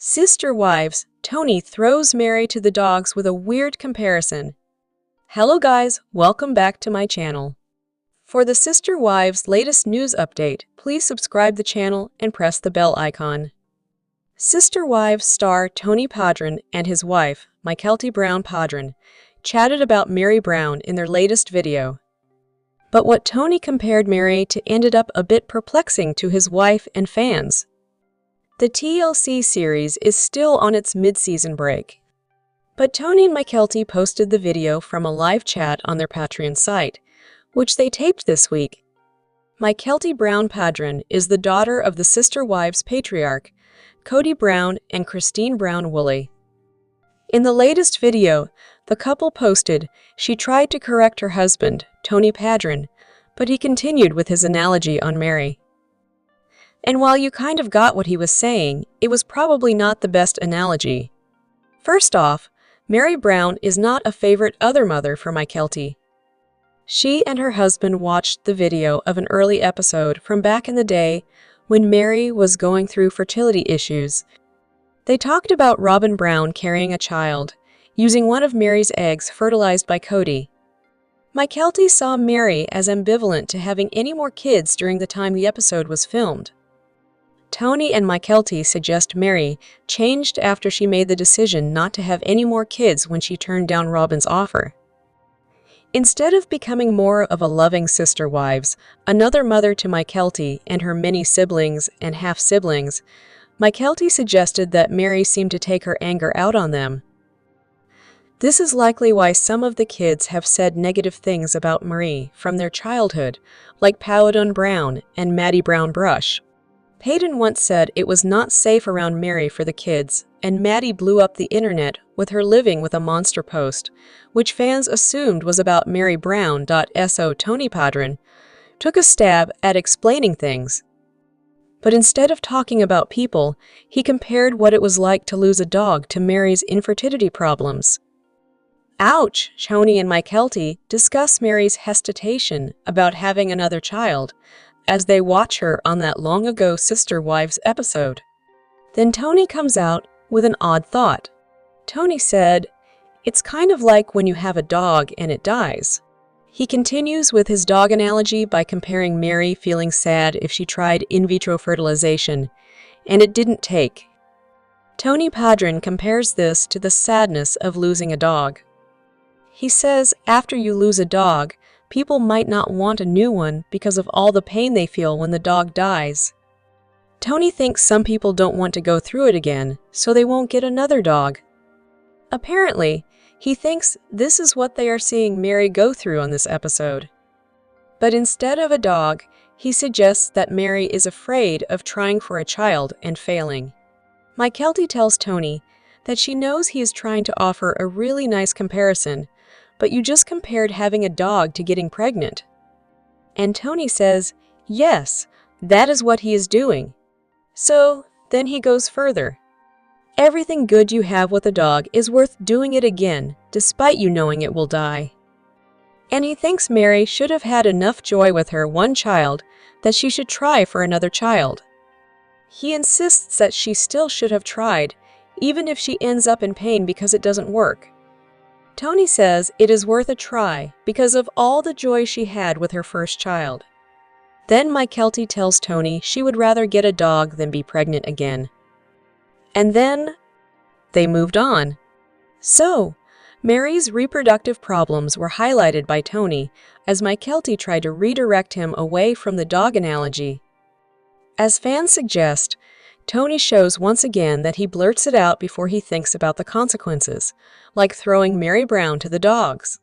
Sister wives, Tony throws Meri to the dogs with a weird comparison. Hello guys, welcome back to my channel. For the Sister Wives' latest news update, please subscribe the channel and press the bell icon. Sister Wives star Tony Padron and his wife, Mykelti Brown Padron, chatted about Meri Brown in their latest video. But what Tony compared Meri to ended up a bit perplexing to his wife and fans. The TLC series is still on its mid-season break. But Tony and Mykelti posted the video from a live chat on their Patreon site, which they taped this week. Mykelti Brown Padron is the daughter of the Sister Wives patriarch, Cody Brown and Christine Brown Woolley. In the latest video, the couple posted she tried to correct her husband, Tony Padron, but he continued with his analogy on Meri. And while you kind of got what he was saying, it was probably not the best analogy. First off, Meri Brown is not a favorite other mother for Mykelti. She and her husband watched the video of an early episode from back in the day when Meri was going through fertility issues. They talked about Robin Brown carrying a child, using one of Meri's eggs fertilized by Cody. Mykelti saw Meri as ambivalent to having any more kids during the time the episode was filmed. Tony and Mykelti suggest Meri changed after she made the decision not to have any more kids when she turned down Robin's offer. Instead of becoming more of a loving sister wives, another mother to Mykelti and her many siblings and half-siblings, Mykelti suggested that Meri seemed to take her anger out on them. This is likely why some of the kids have said negative things about Meri from their childhood, like Paladin Brown and Maddie Brown Brush. Peyton once said it was not safe around Meri for the kids, and Maddie blew up the internet with her living with a monster post, which fans assumed was about Meri Brown. So Tony Padron took a stab at explaining things. But instead of talking about people, he compared what it was like to lose a dog to Meri's infertility problems. Ouch! Tony and Mykelti discuss Meri's hesitation about having another child, as they watch her on that long-ago Sister Wives episode. Then Tony comes out with an odd thought. Tony said, "It's kind of like when you have a dog and it dies." He continues with his dog analogy by comparing Meri feeling sad if she tried in vitro fertilization, and it didn't take. Tony Padron compares this to the sadness of losing a dog. He says after you lose a dog, people might not want a new one because of all the pain they feel when the dog dies. Tony thinks some people don't want to go through it again, so they won't get another dog. Apparently, he thinks this is what they are seeing Meri go through on this episode. But instead of a dog, he suggests that Meri is afraid of trying for a child and failing. Mykelti tells Tony that she knows he is trying to offer a really nice comparison, but you just compared having a dog to getting pregnant. And Tony says, yes, that is what he is doing. So, then he goes further. Everything good you have with a dog is worth doing it again, despite you knowing it will die. And he thinks Meri should have had enough joy with her one child that she should try for another child. He insists that she still should have tried, even if she ends up in pain because it doesn't work. Tony says it is worth a try because of all the joy she had with her first child. Then Mykelti tells Tony she would rather get a dog than be pregnant again. And then they moved on. So, Meri's reproductive problems were highlighted by Tony as Mykelti tried to redirect him away from the dog analogy. As fans suggest, Tony shows once again that he blurts it out before he thinks about the consequences, like throwing Meri Brown to the dogs.